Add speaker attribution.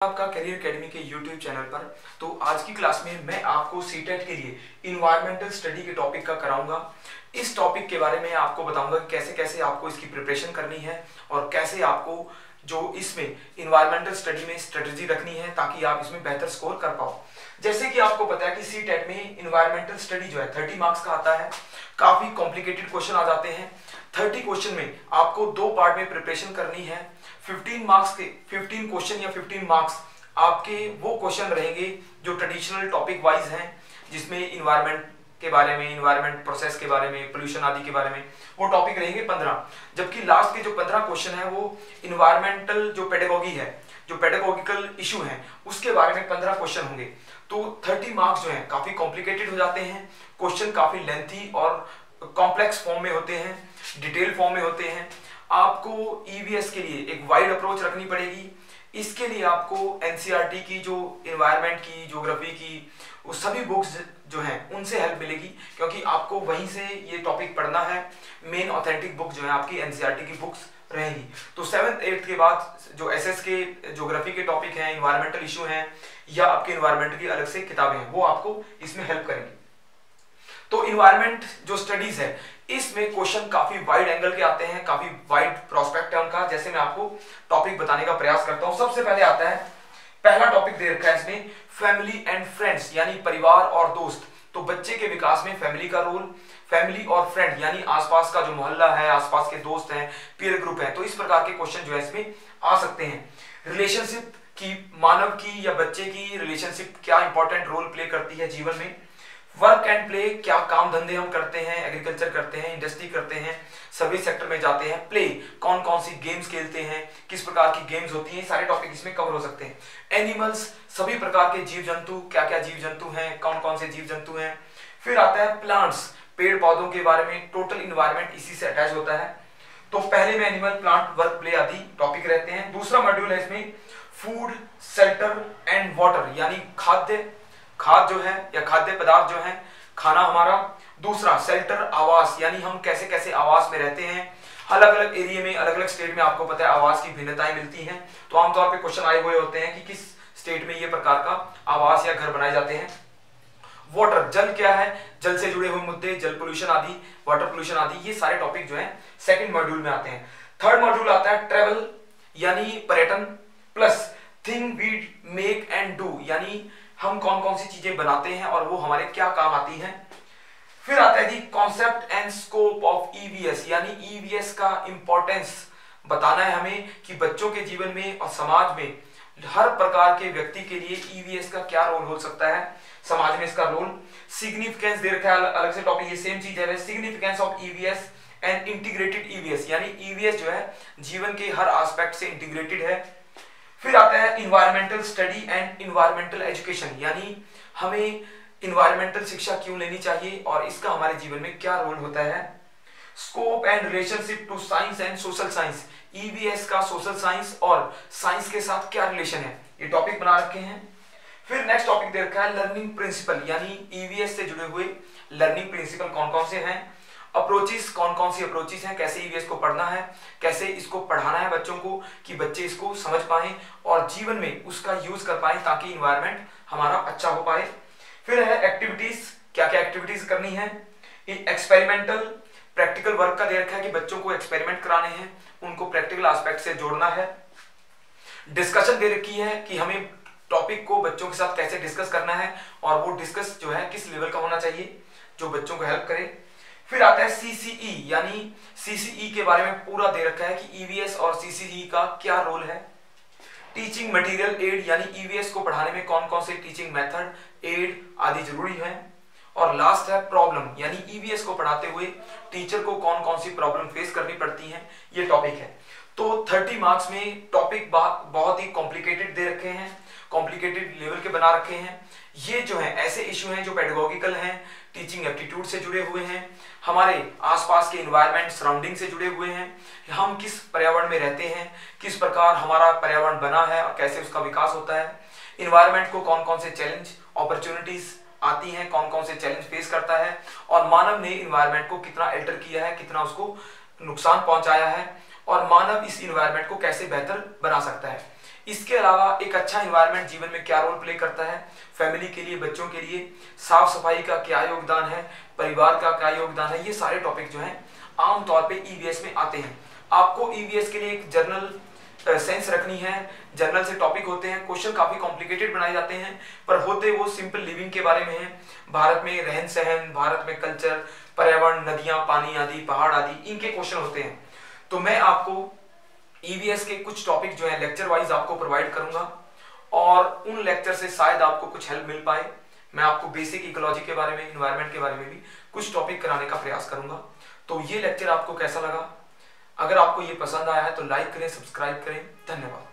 Speaker 1: आपका career academy के YouTube channel पर। तो आज की क्लास में मैं आपको सीटेट के लिए इन्वायरमेंटल स्टडी के टॉपिक का कराऊंगा। इस टॉपिक के बारे में आपको बताऊंगा कि कैसे कैसे आपको इसकी प्रिपरेशन करनी है और कैसे आपको जो इसमें इन्वायरमेंटल स्टडी में स्ट्रेटजी रखनी है ताकि आप इसमें बेहतर स्कोर कर पाओ। जैसे कि आपको पता है कि सीटेट में इन्वायरमेंटल स्टडी जो है 30 मार्क्स का आता है। काफी कॉम्प्लिकेटेड क्वेश्चन आ जाते हैं। 30 क्वेश्चन में आपको दो पार्ट में प्रिपरेशन करनी है। 15 मार्क्स के 15 क्वेश्चन या 15 मार्क्स आपके वो क्वेश्चन रहेंगे जो ट्रेडिशनल टॉपिक वाइज हैं, जिसमें इन्वायरमेंट के बारे में, इन्वायरमेंट प्रोसेस के बारे में, पोल्यूशन आदि के बारे में वो टॉपिक रहेंगे 15। जबकि लास्ट के जो 15 क्वेश्चन है वो इन्वायरमेंटल जो पेडागोगी है, जो पेडागोगिकल इशू है, उसके बारे में 15 क्वेश्चन होंगे। तो 30 मार्क्स जो हैं काफी कॉम्प्लिकेटेड हो जाते हैं। क्वेश्चन काफी लेंथी और कॉम्प्लेक्स फॉर्म में होते हैं, डिटेल फॉर्म में होते हैं। आपको ईवीएस के लिए एक वाइड अप्रोच रखनी पड़ेगी। इसके लिए आपको एनसीईआरटी की जो इन्वायरमेंट की, ज्योग्राफी की, वो सभी बुक्स जो हैं उनसे हेल्प मिलेगी, क्योंकि आपको वहीं से ये टॉपिक पढ़ना है। मेन ऑथेंटिक बुक जो है आपकी एनसीईआरटी की बुक्स रहेंगी। तो 7th 8th के बाद जो एसएस के ज्योग्राफी के टॉपिक हैं, इन्वायरमेंटल इशू हैं या आपके इन्वायरमेंट की अलग से किताबें हैं, वो आपको इसमें हेल्प करेंगी। तो इन्वायरमेंट जो स्टडीज है इसमें क्वेश्चन काफी वाइड एंगल के आते हैं, काफी वाइड प्रोस्पेक्ट है उनका। जैसे मैं आपको टॉपिक बताने का प्रयास करता हूं। सबसे पहले आता है, पहला टॉपिक दे रखा है इसमें फैमिली एंड फ्रेंड्स, यानी परिवार और दोस्त। तो बच्चे के विकास में फैमिली का रोल, फैमिली और फ्रेंड यानी आसपास का जो मोहल्ला है, आसपास के दोस्त हैं, पीयर ग्रुप है। तो इस प्रकार के क्वेश्चन जो है इसमें आ सकते हैं। रिलेशनशिप की, मानव की या बच्चे की रिलेशनशिप क्या इंपॉर्टेंट रोल प्ले करती है जीवन में। वर्क एंड प्ले, क्या काम धंधे हम करते हैं, एग्रीकल्चर करते हैं, इंडस्ट्री करते हैं, सर्विस सेक्टर में जाते हैं। प्ले, कौन कौन सी गेम्स खेलते हैं, किस प्रकार की गेम्स होती हैं, सारे टॉपिक इसमें कवर हो सकते हैं। एनिमल्स, सभी प्रकार के जीव जंतु, क्या क्या जीव जंतु हैं, कौन कौन से जीव जंतु हैं। फिर आता है प्लांट्स, पेड़ पौधों के बारे में, टोटल इन्वायरमेंट इसी से अटैच होता है। तो पहले में एनिमल, प्लांट, वर्क, प्ले आदि टॉपिक रहते हैं। दूसरा मॉड्यूल है इसमें फूड, शेल्टर एंड वाटर, यानी खाद्य जो है या खाद्य पदार्थ जो है, खाना हमारा। दूसरा शेल्टर, आवास, यानी हम कैसे कैसे आवास में रहते हैं। अलग अलग एरिया में, अलग अलग स्टेट में आपको पता है आवास की भिन्नताएं मिलती हैं। तो आमतौर पे क्वेश्चन आए हुए होते हैं कि किस स्टेट में ये प्रकार का आवास या घर बनाए जाते हैं। वाटर, जल क्या है, जल से जुड़े हुए मुद्दे, जल पोल्यूशन आदि, वाटर पोल्यूशन आदि, ये सारे टॉपिक जो है सेकंड मॉड्यूल में आते हैं। थर्ड मॉड्यूल आता है ट्रेवल, यानी पर्यटन, plus thing we make and do, यानी हम कौन कौन सी चीजें बनाते हैं और वो हमारे क्या काम आती हैं। फिर आता है जी concept and scope of EVS, यानी ईवीएस का इंपॉर्टेंस बताना है हमें कि बच्चों के जीवन में और समाज में हर प्रकार के व्यक्ति के लिए ईवीएस का क्या रोल हो सकता है, समाज में इसका रोल। सिग्निफिकेंस दे रखा है अलग से टॉपिक, ये सेम चीज है, significance of EVS and integrated EVS, यानी ईवीएस जो है जीवन के हर एस्पेक्ट से इंटीग्रेटेड है। फिर आता है environmental study and environmental education, यानी हमें इन्वायरमेंटल शिक्षा क्यों लेनी चाहिए और इसका हमारे जीवन में क्या रोल होता है। Scope and relationship to science and social science, EVS का सोशल साइंस और साइंस के साथ क्या रिलेशन है, ये टॉपिक बना रखे हैं। फिर नेक्स्ट टॉपिक दे रखा है लर्निंग प्रिंसिपल, यानी ईवीएस से जुड़े हुए लर्निंग प्रिंसिपल कौन कौन से हैं। अप्रोचेस, कौन कौन सी अप्रोचेस हैं, कैसे ईवीएस को पढ़ना है, कैसे इसको पढ़ाना है बच्चों को कि बच्चे इसको समझ पाएं और जीवन में उसका यूज कर पाएं ताकि इन्वायरमेंट हमारा अच्छा हो पाए। फिर है एक्टिविटीज, क्या क्या एक्टिविटीज करनी है। एक्सपेरिमेंटल, प्रैक्टिकल वर्क का दे रखा है कि बच्चों को एक्सपेरिमेंट कराने हैं, उनको प्रैक्टिकल एस्पेक्ट से जोड़ना है। डिस्कशन दे रखी है कि हमें टॉपिक को बच्चों के साथ कैसे डिस्कस करना है और वो डिस्कस जो है किस लेवल का होना चाहिए जो बच्चों को हेल्प करे। फिर आता है सीसीई, यानी सीसीई के बारे में पूरा दे रखा है कि ईवीएस और सीसीई का क्या रोल है। टीचिंग मटेरियल एड, यानी ईवीएस को पढ़ाने में कौन कौन से टीचिंग मेथड, एड आदि जरूरी है। और लास्ट है प्रॉब्लम, यानी ईवीएस को पढ़ाते हुए टीचर को कौन कौन सी प्रॉब्लम फेस करनी पड़ती हैं, ये टॉपिक है। तो 30 मार्क्स में टॉपिक बहुत ही कॉम्प्लिकेटेड दे रखे हैं, कॉम्प्लिकेटेड लेवल के बना रखे हैं। ये जो है ऐसे इशू हैं जो पेडागोगिकल हैं, टीचिंग एप्टीट्यूड से जुड़े हुए हैं, हमारे आसपास के इन्वायरमेंट सराउंडिंग से जुड़े हुए हैं, हम किस पर्यावरण में रहते हैं, किस प्रकार हमारा पर्यावरण बना है और कैसे उसका विकास होता है। इन्वायरमेंट को कौन कौन से चैलेंज, अपॉर्चुनिटीज आती हैं, कौन कौन से चैलेंज फेस करता है और मानव ने इन्वायरमेंट को कितना अल्टर किया है, कितना उसको नुकसान पहुंचाया है और मानव इस इन्वायरमेंट को कैसे बेहतर बना सकता है। इसके अलावा एक अच्छा एनवायरनमेंट जीवन में क्या रोल प्ले करता है, फैमिली के लिए, बच्चों के लिए साफ सफाई का क्या योगदान है, परिवार का क्या योगदान है, ये सारे टॉपिक जो हैं आमतौर पे ईवीएस में आते हैं। आपको ईवीएस के लिए एक जर्नल सेंस रखनी है। जर्नल से टॉपिक होते हैं, क्वेश्चन काफी कॉम्प्लिकेटेड बनाए जाते हैं पर होते वो सिंपल लिविंग के बारे में है। भारत में रहन सहन, भारत में कल्चर, पर्यावरण, नदियां, पानी आदि, पहाड़ आदि, इनके क्वेश्चन होते हैं। तो मैं आपको ईवीएस के कुछ टॉपिक जो है लेक्चर वाइज आपको प्रोवाइड करूंगा और उन लेक्चर से शायद आपको कुछ हेल्प मिल पाए। मैं आपको बेसिक इकोलॉजी के बारे में, एनवायरनमेंट के बारे में भी कुछ टॉपिक कराने का प्रयास करूंगा। तो ये लेक्चर आपको कैसा लगा? अगर आपको ये पसंद आया है तो लाइक करें, सब्सक्राइब करें। धन्यवाद।